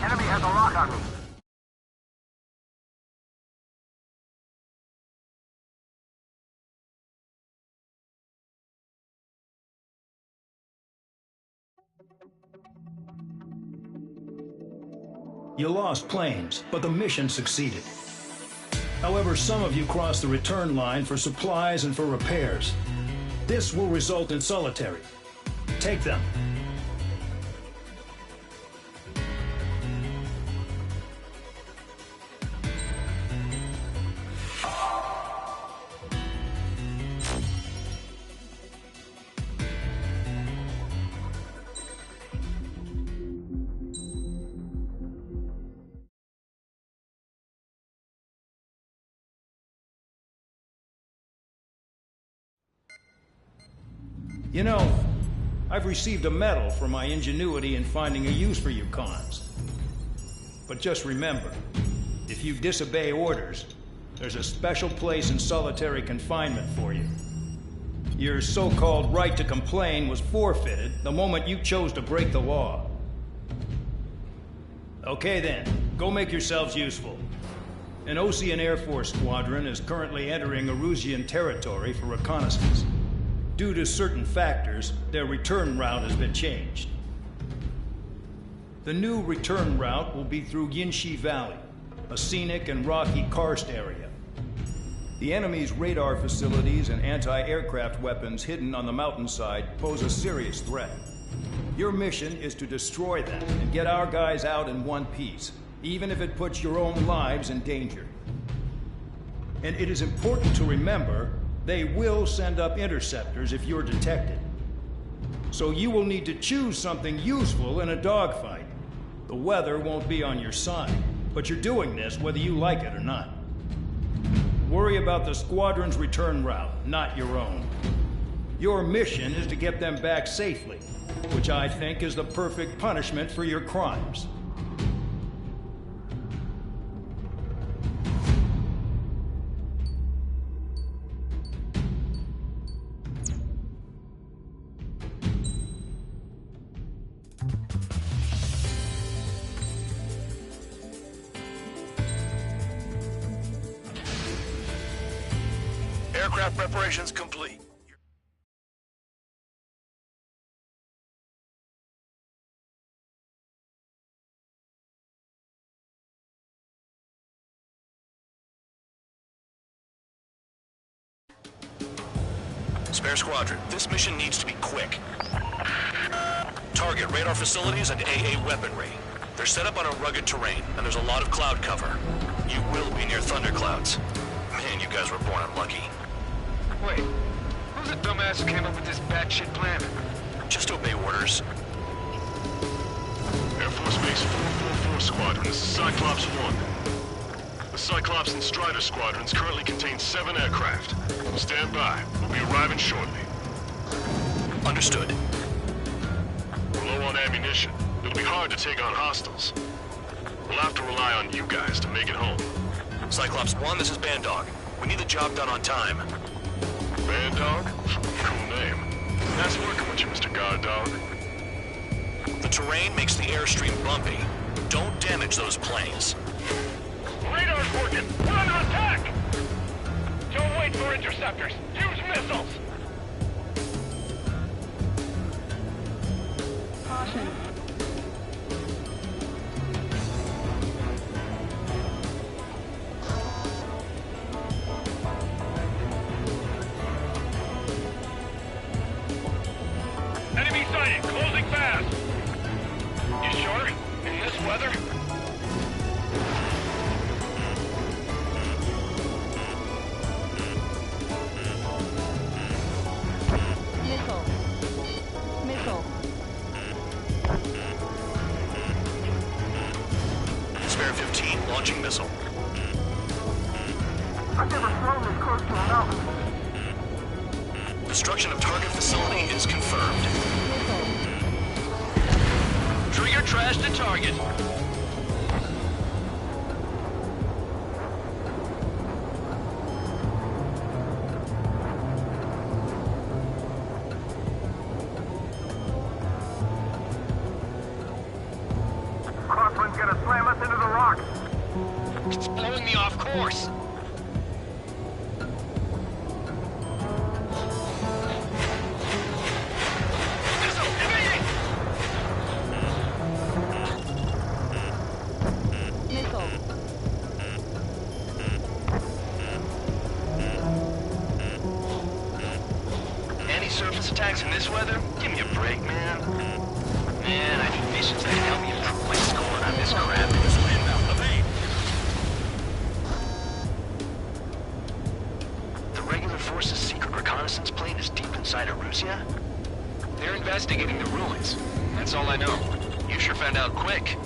Enemy has a lock on me. You lost planes, but the mission succeeded. However, some of you crossed the return line for supplies and for repairs. This will result in solitary. Take them. You know, I've received a medal for my ingenuity in finding a use for you cons. But just remember, if you disobey orders, there's a special place in solitary confinement for you. Your so-called right to complain was forfeited the moment you chose to break the law. Okay then, go make yourselves useful. An Ocean Air Force squadron is currently entering Erusian territory for reconnaissance. Due to certain factors, their return route has been changed. The new return route will be through Yinshi Valley, a scenic and rocky karst area. The enemy's radar facilities and anti-aircraft weapons hidden on the mountainside pose a serious threat. Your mission is to destroy them and get our guys out in one piece, even if it puts your own lives in danger. And it is important to remember they will send up interceptors if you're detected. So you will need to choose something useful in a dogfight. The weather won't be on your side, but you're doing this whether you like it or not. Worry about the squadron's return route, not your own. Your mission is to get them back safely, which I think is the perfect punishment for your crimes. Aircraft preparations complete. Spare squadron, this mission needs to be quick. Target radar facilities and AA weaponry. They're set up on a rugged terrain, and there's a lot of cloud cover. You will be near thunderclouds. Man, you guys were born unlucky. Wait, who's the dumbass who came up with this batshit plan? Just obey orders. Air Force Base 444 Squadron, this is Cyclops 1. The Cyclops and Strider squadrons currently contain 7 aircraft. Stand by. We'll be arriving shortly. Understood. We're low on ammunition. It'll be hard to take on hostiles. We'll have to rely on you guys to make it home. Cyclops 1, this is Bandog. We need the job done on time. Bandog? Cool name. Nice working with you, Mr. Guard Dog. The terrain makes the airstream bumpy. Don't damage those planes. Radar's working! We're under attack! Don't wait for interceptors! Use missiles! Caution. Enemy sighted! Closing fast! You sure? In this weather? Missile. Missile. Spare 15, launching missile. I've never flown this close to a mountain. Destruction of target facility is confirmed. Trigger trash to target. Crosswind gonna slam us into the rocks. It's blowing me off course. Missile, evading! Missile. Anti-surface attacks in this weather? Give me a break, man. Man, I need missions that can help me improve my score on this crap. Missile inbound, evade! The regular force's secret reconnaissance plane is deep inside Erusia? They're investigating the ruins. That's all I know. You sure found out quick.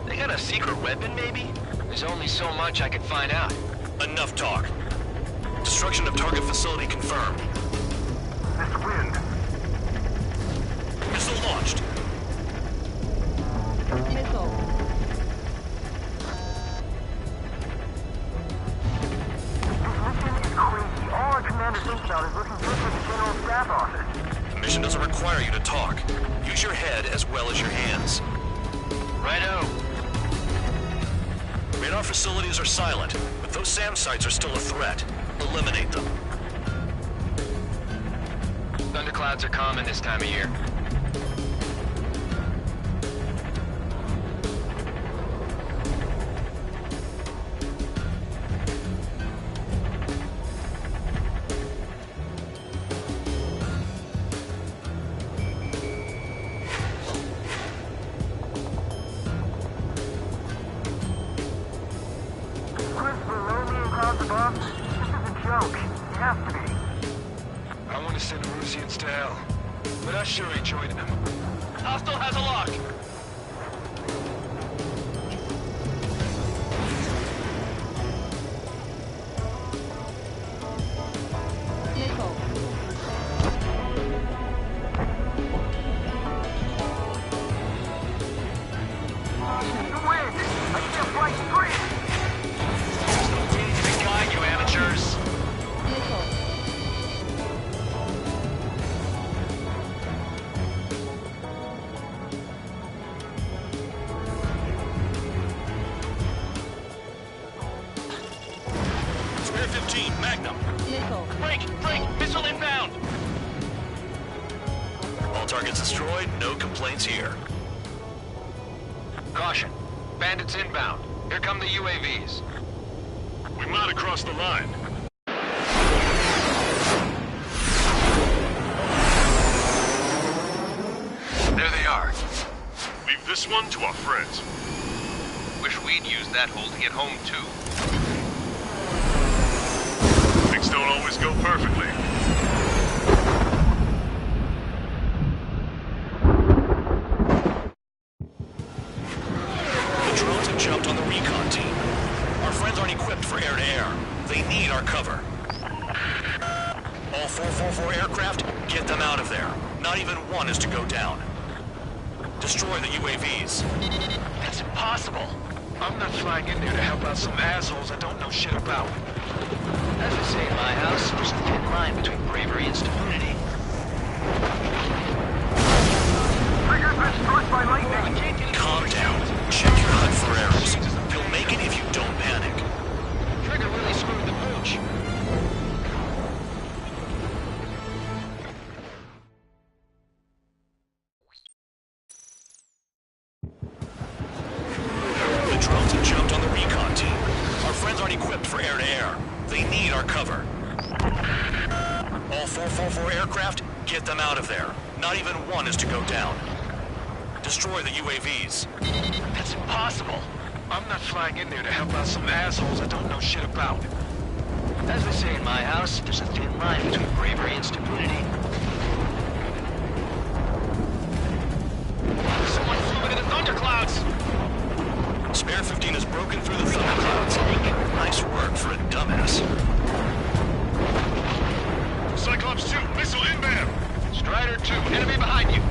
They got a secret weapon, maybe? There's only so much I can find out. Enough talk. Destruction of target facility confirmed. This wind. Missile launched. Missile. This mission is crazy. All our commander thinks about is looking good for the General Staff Office. The mission doesn't require you to talk. Use your head as well as your hands. Righto. Radar facilities are silent, but those SAM sites are still a threat. Eliminate them. Thunderclouds are common this time of year. Chris, below me and clouds above? This is a joke. It has to be. I want to send Erusians to hell, but I sure ain't joining them. Hostile has a lock. Missile. The wind! I can't fly straight! There's no wind to guide you, amateurs. Missile. Spare 15, Magnum. Missile. Break! Missile inbound! All targets destroyed, no complaints here. Caution. Bandits inbound. Here come the UAVs. We might have crossed the line. There they are. Leave this one to our friends. Wish we'd used that hole to get home, too. Things don't always go perfectly. The drones have jumped on the recon team. Our friends aren't equipped for air-to-air. They need our cover. All 444 aircraft, get them out of there. Not even one is to go down. Destroy the UAVs. That's impossible. I'm not flying in there to help out some assholes I don't know shit about. As I say in my house, there's a thin line between bravery and stupidity. Trigger's been struck by lightning! Calm down. Check your HUD for errors. You'll make it if you don't panic. Trigger really screwed the pooch. The drones have jumped on the recon team. Our friends aren't equipped for air-to-air. They need our cover. All 444 aircraft, get them out of there. Not even one is to go down. Destroy the UAVs. That's impossible. I'm not flying in there to help out some assholes I don't know shit about. As they say in my house, there's a thin line between bravery and stupidity. Someone flew into the thunderclouds! Spare 15 has broken through the thunderclouds. Nice work for a dumbass. Cyclops 2, missile inbound! Strider 2, enemy behind you!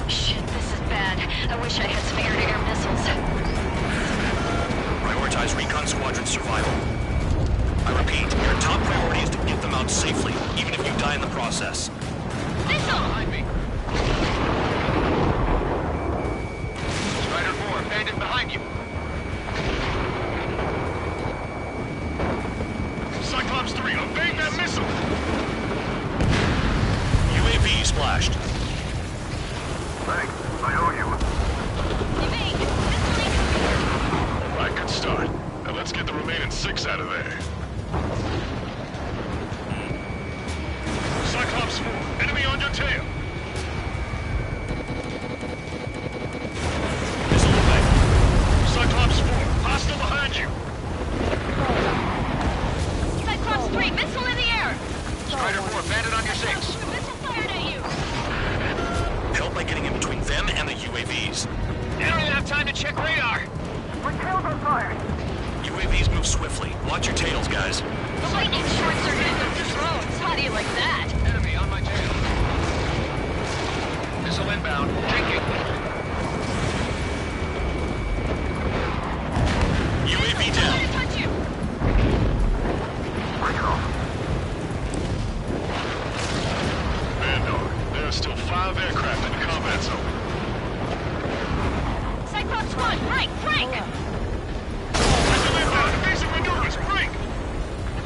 Shit, this is bad. I wish I had some air-to-air missiles. Prioritize recon squadron survival. I repeat, your top priority is to get them out safely, even if you die in the process. Missile! Behind me! Strider 4, bandit behind you! 6 out of there. Cyclops 4, enemy on your tail. Missile away. Cyclops 4, hostile behind you. Cyclops 3, missile in the air! Strider 4, bandit on your 6. Missile fired at you! Help by getting in between them and the UAVs. You don't even have time to check radar. My tails are fired! UAVs move swiftly. Watch your tails, guys. The lightning short-circuited those drones. How do you like that? Enemy on my tail. Missile inbound. Taking. UAV Trying down. to touch you! Vandar, there are still 5 aircraft in the combat zone. Cyclops 1, right, Frank! Missile inbound, evasive maneuvers, break!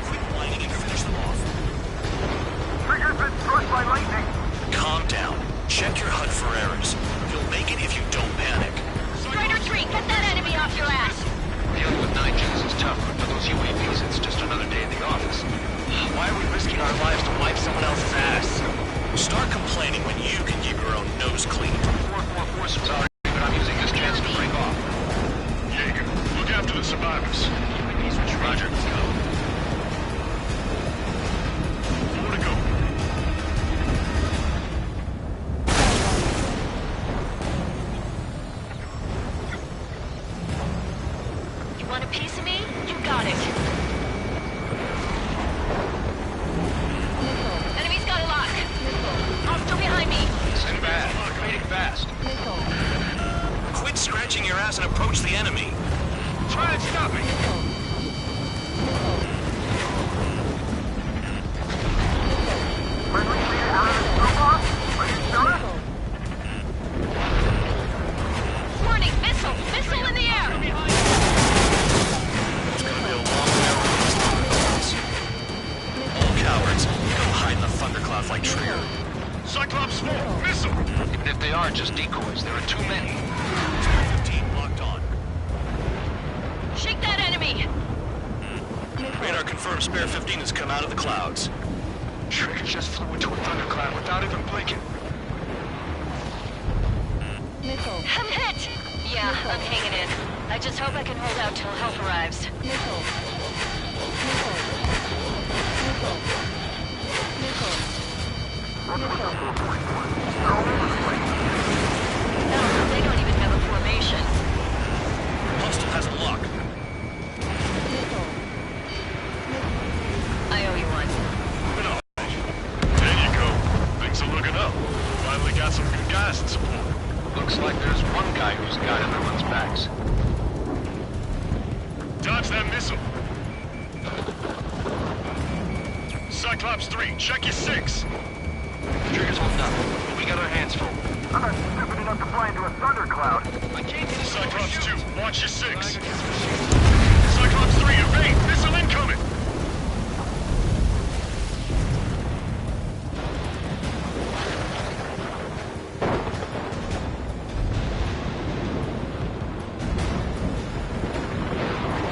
Quit whining and finish them off. Trigger's been struck by lightning! Calm down. Check your HUD for errors. You'll make it if you don't panic. Strider 3, get that enemy off your ass! Dealing with 9Gs is tough, but for those UAVs, it's just another day in the office. Why are we risking our lives to wipe someone else's ass? Start complaining when you can keep your own nose clean. 444 was already, but I'm using this chance to break off. Jaeger, look after the survivors. Roger, let's go. 4 to go. You want a piece of me? You got it. Enemy's got a lock. Hostile behind me. Send bad. Fading fast. Quit scratching your ass and approach the enemy. Try and stop me. Friendly leader out of his robot? Are you sure? Warning, missile! Missile in the air! It's gonna be a long hour for this thunderclouds. All cowards, go hide in the thunderclouds like Trigger. Cyclops 4, missile! Even if they are just decoys, there are too many. 15 locked on. Shake that enemy! Radar confirms Spare 15 has come out of the clouds. Trigger just flew into a thundercloud without even blinking. I'm hit! Yeah, I'm hanging in. I just hope I can hold out till help arrives. No, they don't even have a formation. Hostile has a lock. I owe you one. There you go. Things are looking up. Finally got some good guys in support. Looks like there's one guy who's got everyone's backs. Dodge that missile. Cyclops 3, check your 6. Trigger's holding up. We got our hands full. I'm not stupid enough to fly into a thundercloud. I can't get Cyclops 2, watch your 6. Cyclops 3, evade! Missile incoming!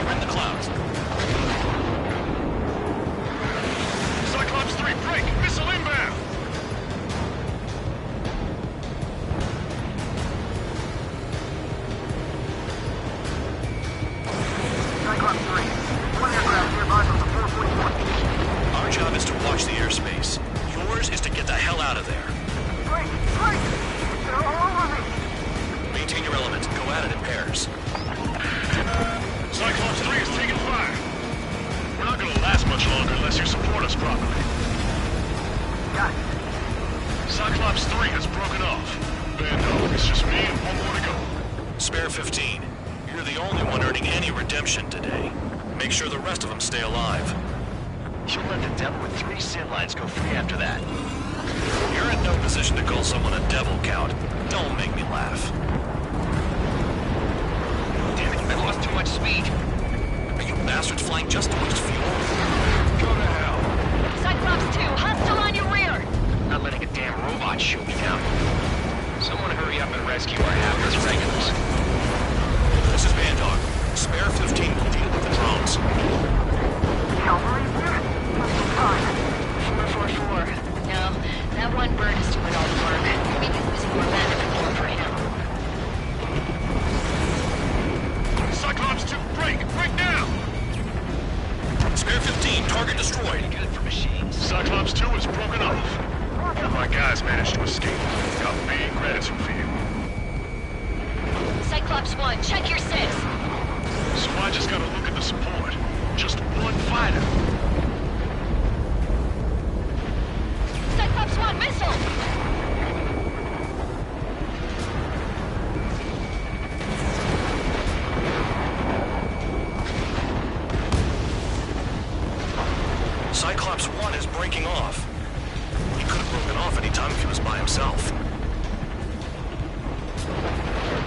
We're in the clouds. Cyclops 3, break! Missile inbound! Cyclops 3. One aircraft nearby from the 441. Our job is to watch the airspace. Yours is to get the hell out of there. Great! Great! They're all over me! Maintain your element. Go at it in pairs. Cyclops 3 is taking fire. We're not gonna last much longer unless you support us properly. Got it. Cyclops 3 has broken off. Vandal, it's just me and one more to go. Spare 15. You're the only one earning any redemption today. Make sure the rest of them stay alive. You'll let the devil with 3 sin lines go free after that. You're in no position to call someone a devil, Count. Don't make me laugh. Damn it, I lost too much speed. Are you bastards flying just to waste fuel? Go to hell. Cyclops 2, hostile on your rear! Not letting a damn robot shoot me down. Someone hurry up and rescue our hapless regulars. This is Vandog. Spare 15 will deal with the drones. destroyed. Good for machines. Cyclops 2 is broken off. One of my guys managed to escape. Got big gratitude for you. Cyclops 1, check your 6. So I just gotta look at the support. Just one fighter. Cyclops 1, missile! Cyclops 1 is breaking off. He could have broken off any time if he was by himself.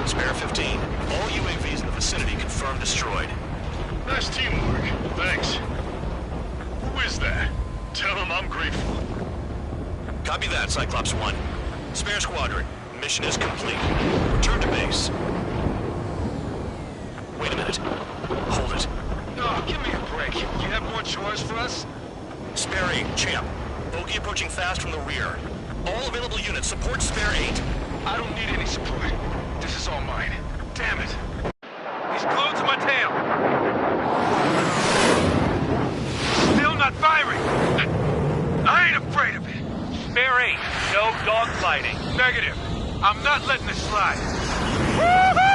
Spare 15. All UAVs in the vicinity confirmed destroyed. Nice teamwork. Thanks. Who is that? Tell him I'm grateful. Copy that, Cyclops 1. Spare squadron. Mission is complete. Return to base. Wait a minute. Hold it. Oh, give me a break. You have more chores for us? Spare 8, Champ. Bogey approaching fast from the rear. All available units support Spare 8. I don't need any support. This is all mine. Damn it. He's glued to my tail. Still not firing. I ain't afraid of it. Spare 8. No dogfighting. Negative. I'm not letting this slide. Woohoo!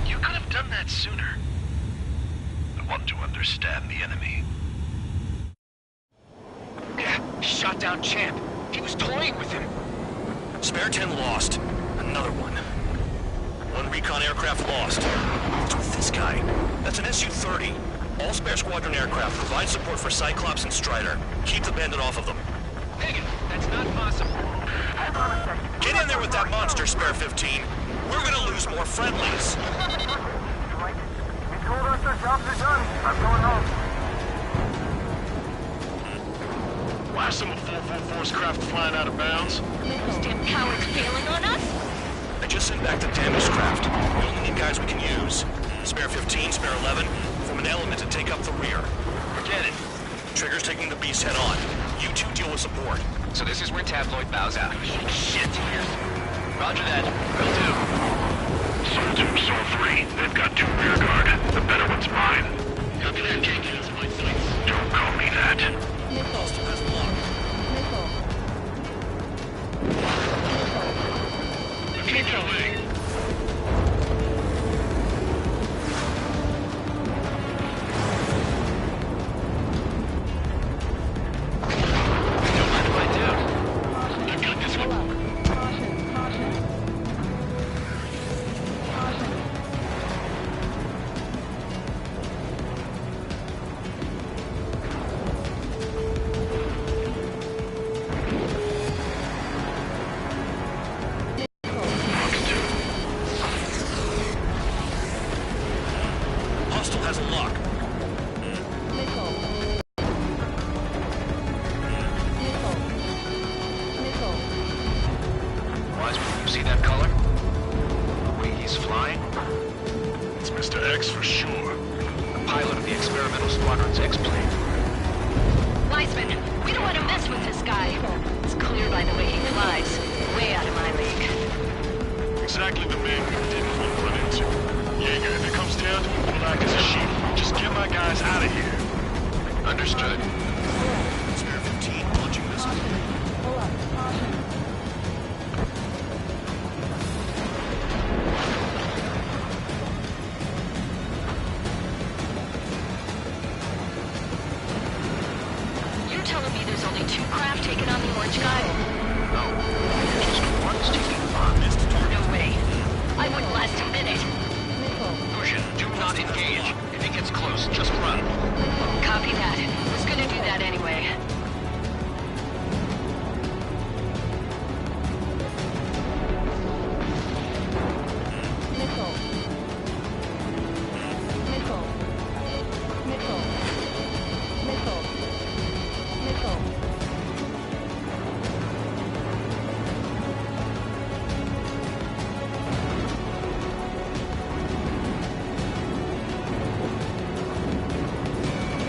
You could have done that sooner. I want to understand the enemy. Yeah, shot down Champ. He was toying with him. Spare 10 lost. Another one. One recon aircraft lost. What's with this guy? That's an Su-30. All Spare Squadron aircraft provide support for Cyclops and Strider. Keep the bandit off of them. Hagen, that's not possible. Hold on a second. Get in there with that monster, Spare 15. We're gonna lose more friendlies. Right. They told us their jobs are done. I'm going home. Why are some of 444's craft flying out of bounds? Those damn cowards bailing on us? I just sent back the damaged craft. We only need guys we can use. Spare 15, Spare 11, form an element to take up the rear. Forget it. Trigger's taking the beast head on. You two deal with support. So this is where Tabloid bows out. Shit. Roger that. Will do. Soul 2, Soul 3. They've got 2 rear guard. The better one's mine. Copy that, King. My sights. Don't call me that. Missile. Still has the lock. Missile. Keep your leg. Don't mind if I do. I've got this Pull one. up. Caution. Caution. Caution. Hostile has a lock. Missile. Missile. Missile. Wiseman, you see that color? The way he's flying? It's Mr. X for sure. The pilot of the experimental squadron's X-plane. Wiseman, we don't want to mess with this guy. It's clear by the way he flies. Way out of my league. Exactly the man we didn't want to run into. Jaeger, if it comes down to it, we'll act as a shield. Just get my guys out of here. Understood. Spare 15 launching missile. Pull up. Caution. You're telling me there's only 2 craft taking on the orange guy? No. Just one's taking on. Missed target. No way. I wouldn't last a minute. Missile. Persian, do not engage. If he gets close, just run. Copy that. Was gonna do that anyway. Missile. Missile. Missile. Missile. Missile.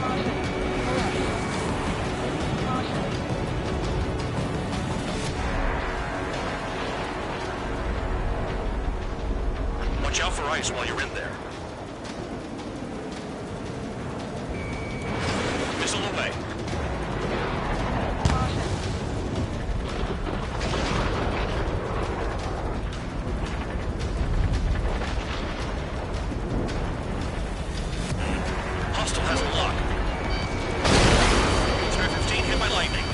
Caution. Pull up. price while you're in there. Missile away. Hostile has a lock. Spare 15 hit by lightning.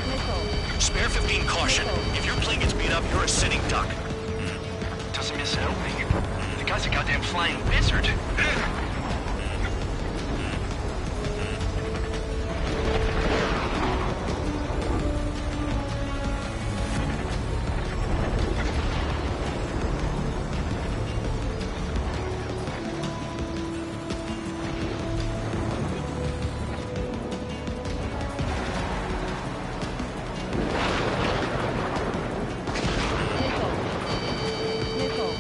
Missile. Spare 15 caution. If your plane gets beat up, you're a sitting duck. Doesn't miss an opening. The guy's a goddamn flying wizard. Missile.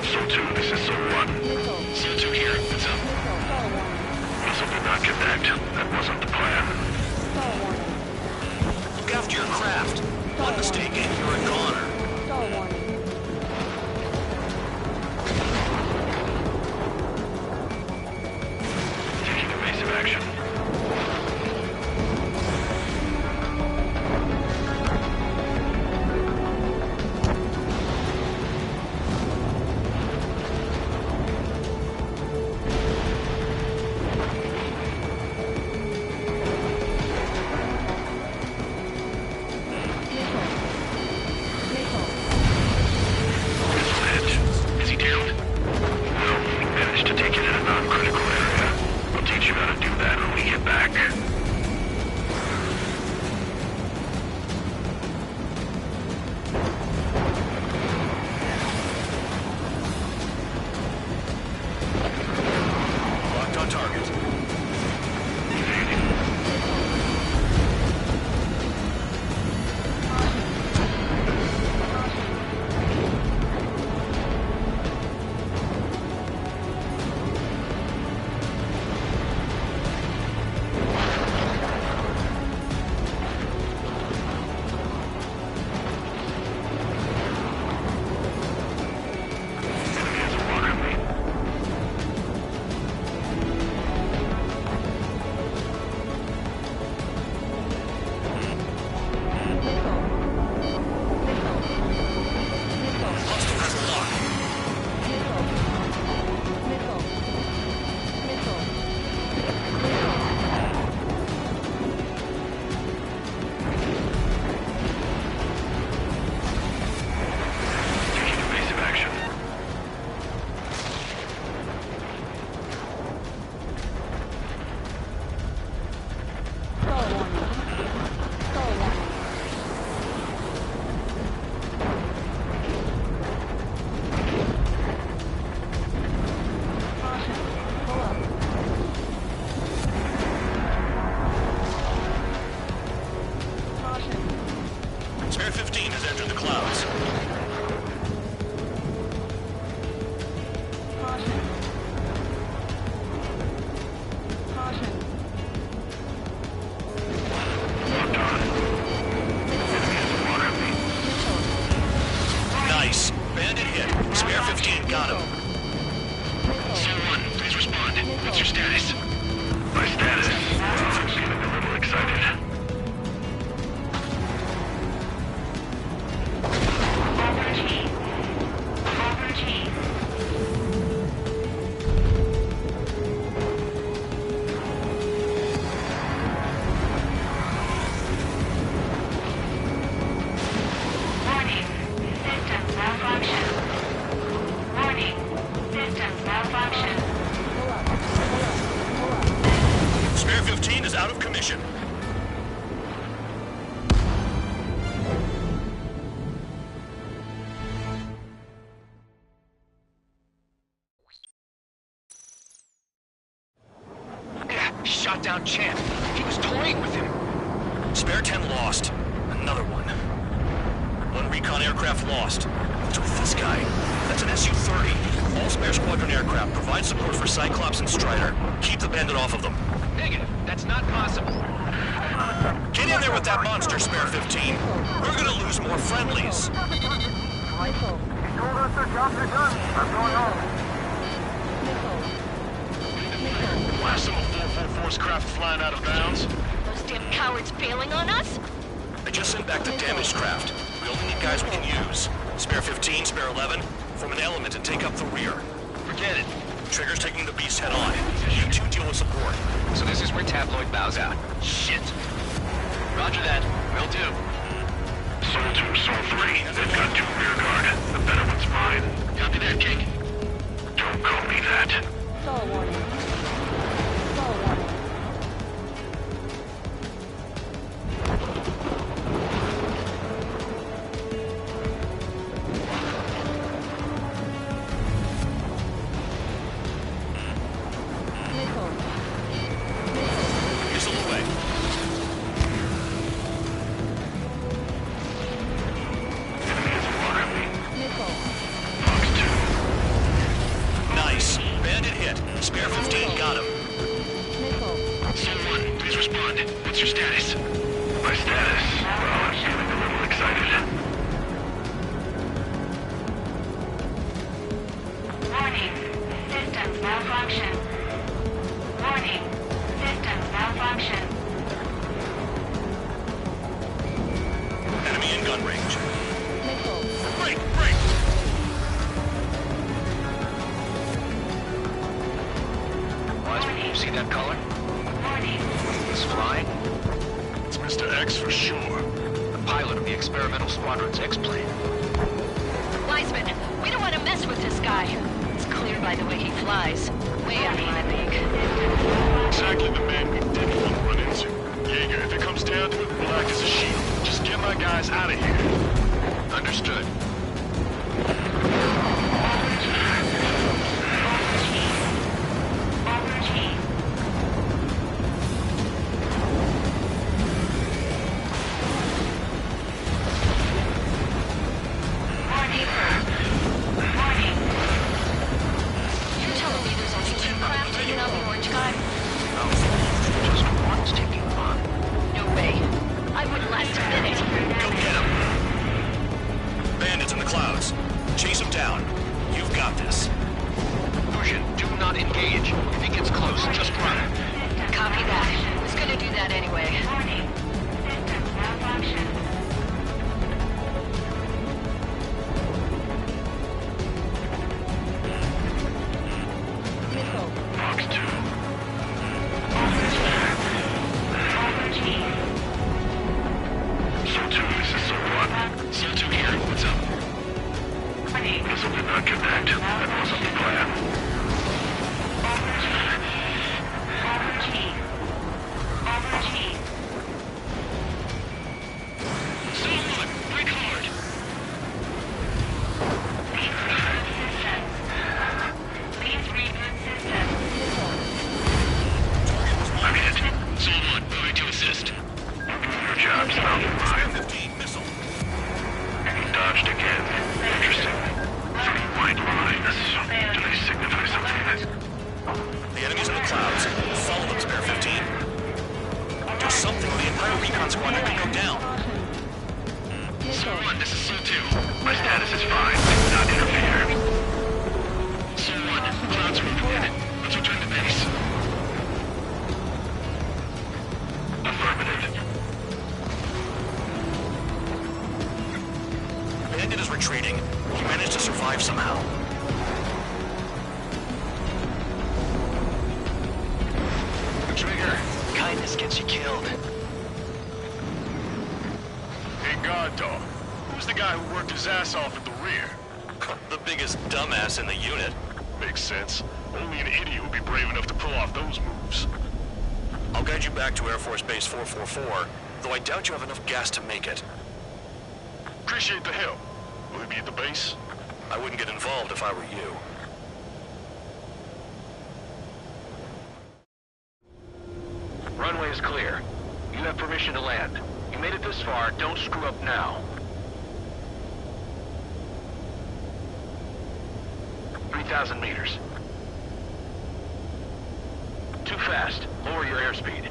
So 2, this is So 1. Missile. So 2 here. What's up? Missile. Stall warning. Missile did not connect. That wasn't the plan. Stall warning. Look after your craft. One mistake and you're a goner. Stall warning. Taking evasive action. Missile. Missile hit. Is he down? No, we managed to take it in a non-critical area. I'll teach you how to do that when we get back. Locked on target. Enemy has a lock on me. Hostile has a lock. Taking evasive action. Spare 15 has entered the clouds. Locked on. Enemy has a lock on me. Nice. Bandit hit. Spare 15 got him. So 1, please respond. What's your status? My status. I'm feeling a little excited. Warning. System malfunction. Warning. System malfunction. Spare 15 is out of commission. Yeah, shot down Champ. He was toying with him. Spare 10 lost. Another one. One recon aircraft lost. What's with this guy? That's an Su-30. All spare squadron aircraft provide support for Cyclops and Strider. Keep the bandit off of them. Negative. That's not possible. Get in there with that monster, Spare 15. We're gonna lose more friendlies. Missile. told us their jobs are done. I'm going home. Last of the 444's craft flying out of bounds. Those damn cowards bailing on us? I just sent back the damaged craft. We only need guys we can use. Spare 15, spare 11, form an element and take up the rear. Forget it. Trigger's taking the beast head on. You two deal with support. So this is where Tabloid bows out. Shit. Roger that. Will do. Soul 2, Soul 3. They've got 2 rear guard. The better one's mine. Copy that, King. Don't call me that. Stall warning. Stall warning. Missile. Missile away. Missile. Fox 2. Nice. Bandit hit. Spare 15 got him. Missile. Soul 1, please respond. What's your status? My status? Well, I'm feeling a little excited. Warning. Systems malfunction. Warning. Systems malfunction. Enemy in gun range. Missile. Break! Break! Wiseman, you see that color? Warning. It's flying. It's Mr. X for sure. The pilot of the experimental squadron's X-plane. Wiseman, we don't want to mess with this guy. It's clear by the way he flies. Way out of my league. Exactly the man we didn't want to run into. Jaeger, if it comes down to it, we'll act as a shield. Just get my guys out of here. Understood. You're telling me there's only 2 craft taking out the orange guy? Just one's taking on. No way. I wouldn't last a minute. Go get him! Bandits in the clouds. Chase him down. You've got this. Fusion, do not engage. If he gets close, just run. Copy that. Was gonna do that anyway. Warning. Systems malfunction. Missile. Fox 2. Overchief. Soul 2, this is Soul 1. Soul 2 here. What's up? Warning. Missile did not connect. That wasn't the plan. Overchief. Overchief. Soul 1, break hard. Please reboot systems. I'm hit. Soul 1, moving to assist. Your job's not Spare mine. 15 missile. Dodged again. Interesting. 3 white lines. Do they signify something? The enemy's in the clouds. Follow them, Spare 15. Do something or the entire recon squadron could go down. Soul 1, this is Soul 2. My status is fine. Do not interfere. Soul 1, clouds are reported. Let's return to base. Affirmative. Bandit is retreating. He managed to survive somehow. Trigger, kindness gets you killed. Hey, guard dog. Who's the guy who worked his ass off at the rear? The biggest dumbass in the unit. Makes sense. Only an idiot would be brave enough to pull off those moves. I'll guide you back to Air Force Base 444, though I doubt you have enough gas to make it. Appreciate the help. Will he be at the base? I wouldn't get involved if I were you. Runway is clear. You have permission to land. You made it this far, don't screw up now. 3,000 meters. Too fast. Lower your airspeed.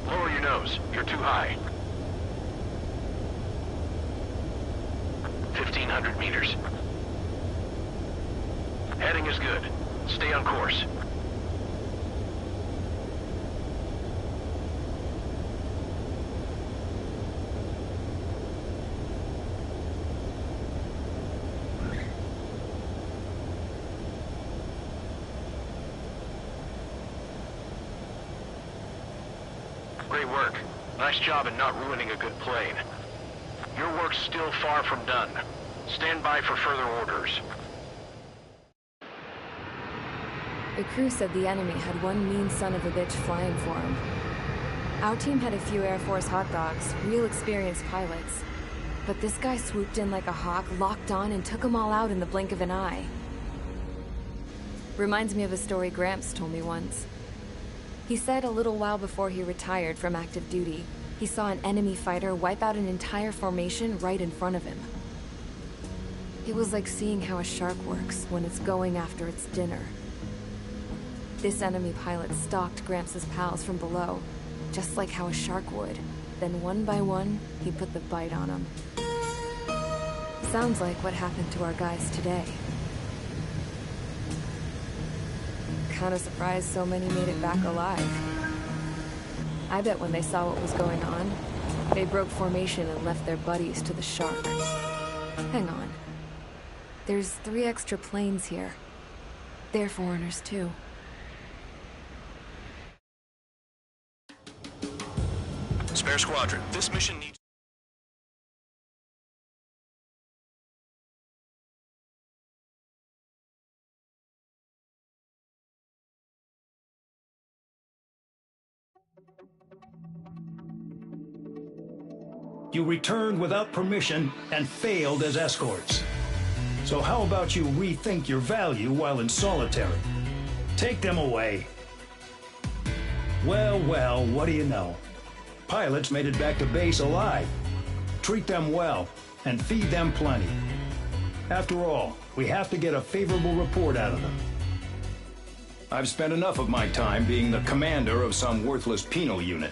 Lower your nose. You're too high. 1,500 meters. Heading is good. Stay on course. Great work. Nice job in not ruining a good plane. Your work's still far from done. Stand by for further orders. The crew said the enemy had one mean son of a bitch flying for him. Our team had a few Air Force hot dogs, real experienced pilots. But this guy swooped in like a hawk, locked on, and took them all out in the blink of an eye. Reminds me of a story Gramps told me once. He said a little while before he retired from active duty, he saw an enemy fighter wipe out an entire formation right in front of him. It was like seeing how a shark works when it's going after its dinner. This enemy pilot stalked Gramps' pals from below, just like how a shark would. Then one by one, he put the bite on them. Sounds like what happened to our guys today. Kinda surprised so many made it back alive. I bet when they saw what was going on, they broke formation and left their buddies to the shark. Hang on. There's 3 extra planes here. They're foreigners too. Spare Squadron, this mission needs... You returned without permission and failed as escorts. So how about you rethink your value while in solitary? Take them away. Well, well, what do you know? Pilots made it back to base alive. Treat them well and feed them plenty. After all, we have to get a favorable report out of them. I've spent enough of my time being the commander of some worthless penal unit.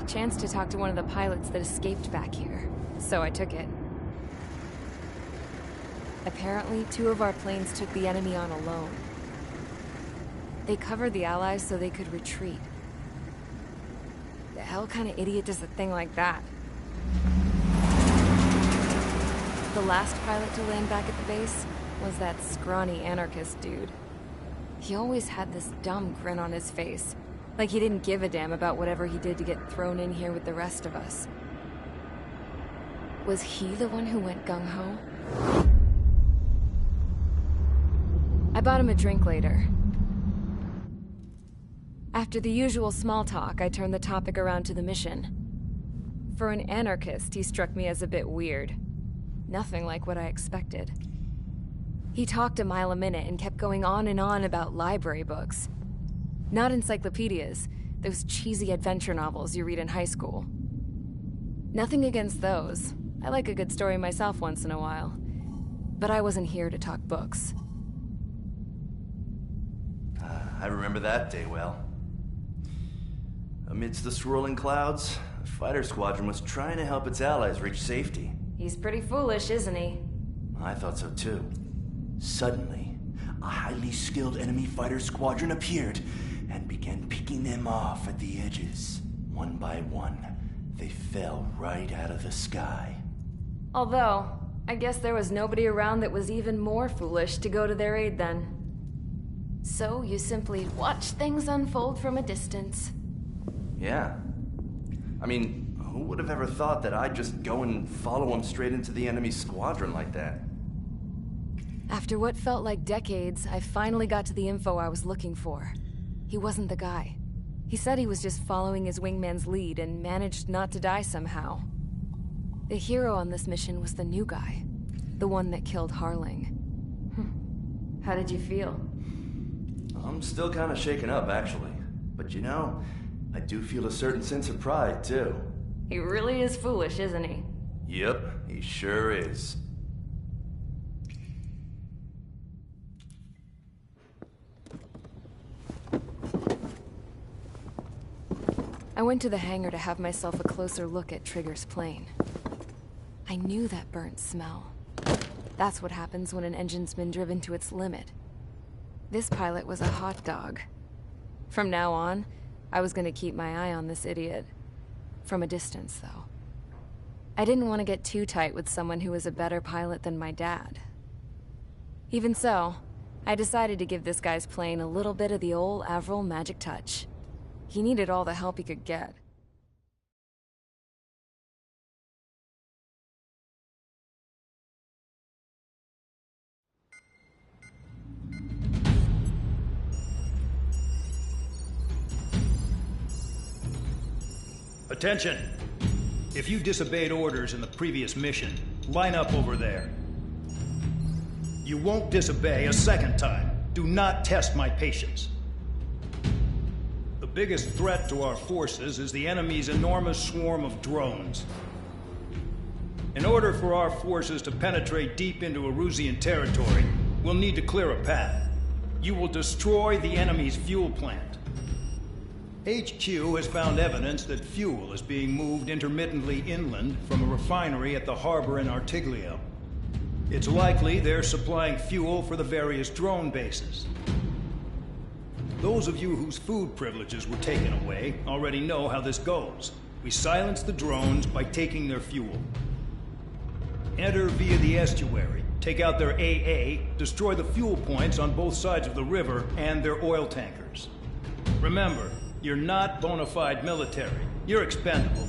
Chance to talk to one of the pilots that escaped back here, so I took it. Apparently, 2 of our planes took the enemy on alone. They covered the Allies so they could retreat. The hell kind of idiot does a thing like that? The last pilot to land back at the base was that scrawny anarchist dude. He always had this dumb grin on his face. Like he didn't give a damn about whatever he did to get thrown in here with the rest of us. Was he the one who went gung-ho? I bought him a drink later. After the usual small talk, I turned the topic around to the mission. For an anarchist, he struck me as a bit weird. Nothing like what I expected. He talked a mile a minute and kept going on and on about library books. Not encyclopedias, those cheesy adventure novels you read in high school. Nothing against those. I like a good story myself once in a while. But I wasn't here to talk books. I remember that day well. Amidst the swirling clouds, a fighter squadron was trying to help its allies reach safety. He's pretty foolish, isn't he? I thought so too. Suddenly, a highly skilled enemy fighter squadron appeared and began picking them off at the edges. One by one, they fell right out of the sky. Although, I guess there was nobody around that was even more foolish to go to their aid then. So you simply watch things unfold from a distance. Yeah. I mean, who would have ever thought that I'd just go and follow him straight into the enemy squadron like that? After what felt like decades, I finally got to the info I was looking for. He wasn't the guy. He said he was just following his wingman's lead and managed not to die somehow. The hero on this mission was the new guy. The one that killed Harling. How did you feel? I'm still kind of shaken up, actually. But you know, I do feel a certain sense of pride, too. He really is foolish, isn't he? Yep, he sure is. I went to the hangar to have myself a closer look at Trigger's plane. I knew that burnt smell. That's what happens when an engine's been driven to its limit. This pilot was a hot dog. From now on, I was gonna keep my eye on this idiot. From a distance, though. I didn't want to get too tight with someone who was a better pilot than my dad. Even so, I decided to give this guy's plane a little bit of the old Avril magic touch. He needed all the help he could get. Attention! If you disobeyed orders in the previous mission, line up over there. You won't disobey a second time. Do not test my patience. The biggest threat to our forces is the enemy's enormous swarm of drones. In order for our forces to penetrate deep into Erusian territory, we'll need to clear a path. You will destroy the enemy's fuel plant. HQ has found evidence that fuel is being moved intermittently inland from a refinery at the harbor in Artiglio. It's likely they're supplying fuel for the various drone bases. Those of you whose food privileges were taken away already know how this goes. We silence the drones by taking their fuel. Enter via the estuary, take out their AA, destroy the fuel points on both sides of the river and their oil tankers. Remember, you're not bona fide military. You're expendable.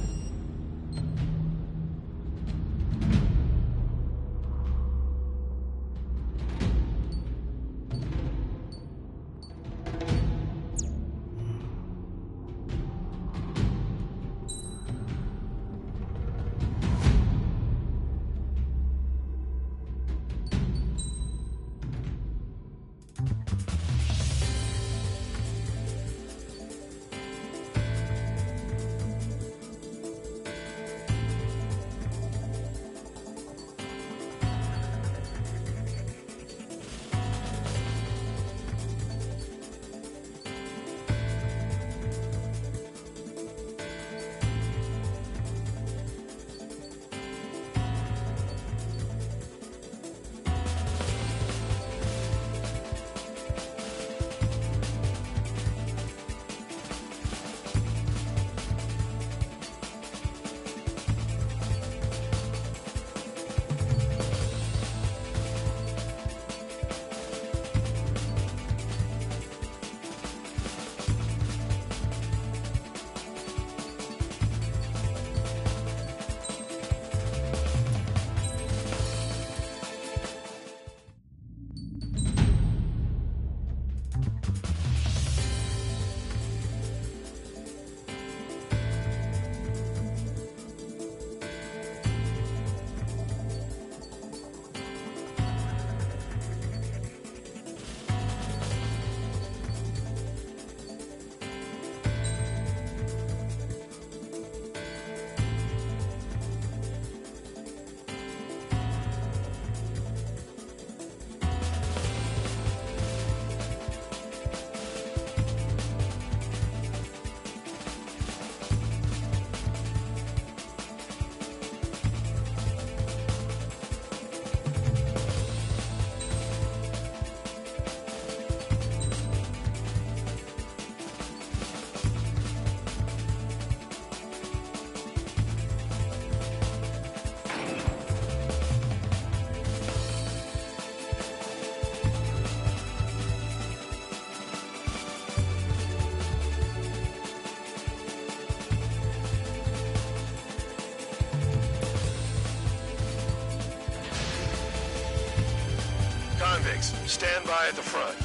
Convicts, stand by at the front.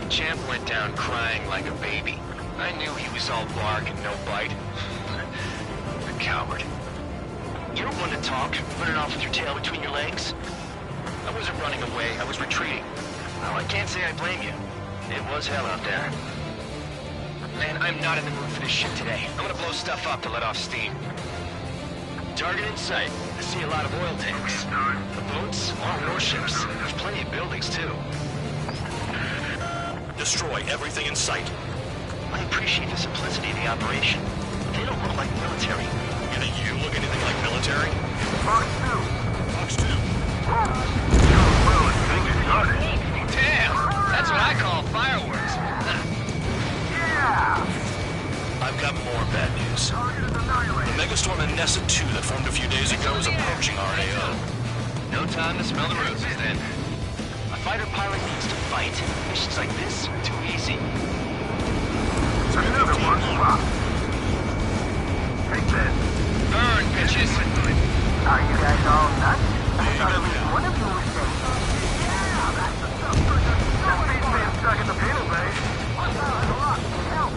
Champ went down crying like a baby. I knew he was all bark and no bite. The coward. You don't want to talk, running off with your tail between your legs. I wasn't running away, I was retreating. Well, I can't say I blame you. It was hell out there. Man, I'm not in the mood for this shit today. I'm gonna blow stuff up to let off steam. Target in sight. I see a lot of oil tanks. The boats, all warships. There's plenty of buildings, too. Destroy everything in sight. I appreciate the simplicity of the operation. They don't look like military. You think you look anything like military? Fox 2. Fox 2. Damn! That's what I call fireworks. Yeah! I've got more bad news. The megastorm in Nessa 2 that formed a few days ago is approaching our AO. No time to smell the roses, then. A fighter pilot needs to fight. Missions like this are too easy. Another one. Take this. Burn, bitches! Are you guys all nuts? I thought at least one of you was safe. Yeah, that's the stuff. That beats being stuck in the penal bay. What's that? A lot. Help.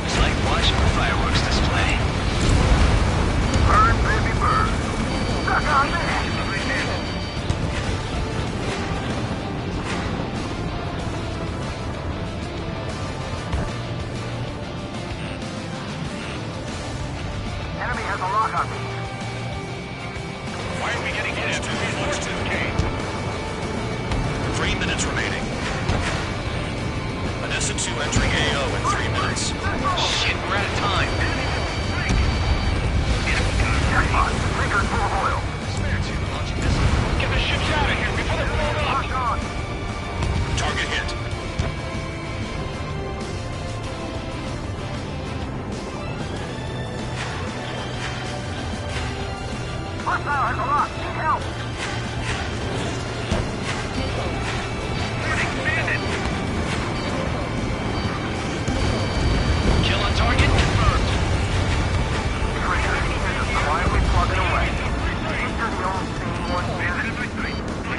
It's like watching a fireworks display. Burn, baby, burn. Suck on that. Enemy has a lock on me. Why are we getting hit? Fox 2. 3 minutes remaining. Nessa 2 entering AO in 3 minutes. Shit, we're out of time. Jackpot. Tanker's full of oil. Spare two, launching missile. Get the ships out of here before they're blown up! Lock on. Target hit. Hostile has a lock. Need help. Kill on target confirmed. Quietly plugging away. These are the only sane ones.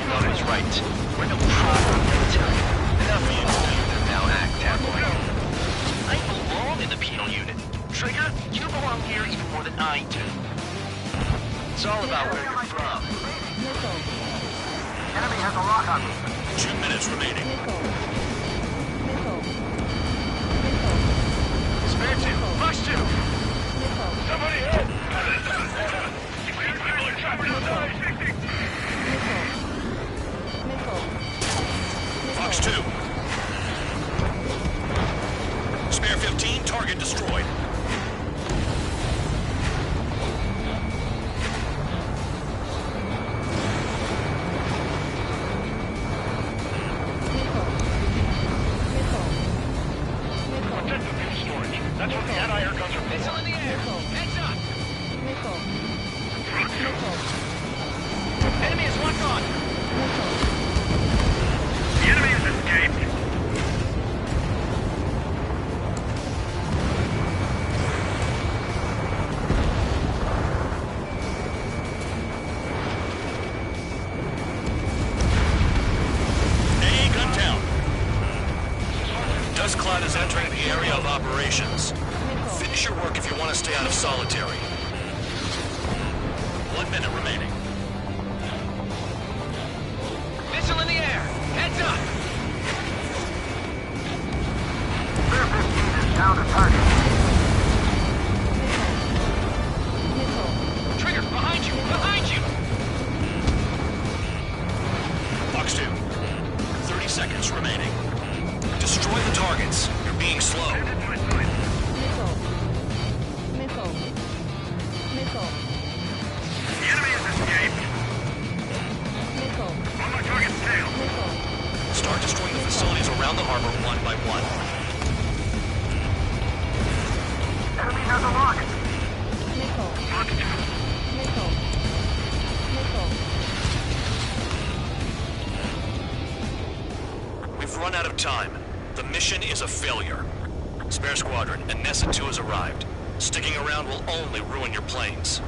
Love was right. We're no proper military. Enough of you two now act tabloid. I belong in the penal unit. Trigger, you belong here even more than I do. It's all about where you're from. Enemy has a lock on me. 2 minutes remaining. Spare two, Fox 2. Somebody help! People are trapped in the night! Fox 2. Spare 15, target destroyed. Objective fuel storage. That's what the anti-air guns are Missile for. in the air. Heads up. Enemy is locked on. The enemy has escaped. A gun down. Dust cloud is entering the area of operations. Finish your work if you want to stay out of solitary. 1 minute remaining. Missile in the air. Heads up. Spare 15 is down to target. Trigger, behind you. Behind you. Fox 2. 30 seconds remaining. Destroy the targets. You're being slow. The enemy has escaped. On my target's tail. Start destroying the facilities around the harbor one by one. Enemy has a lock. We've run out of time. The mission is a failure. Spare squadron, and Nessa 2 has arrived. Sticking around will only ruin your planes.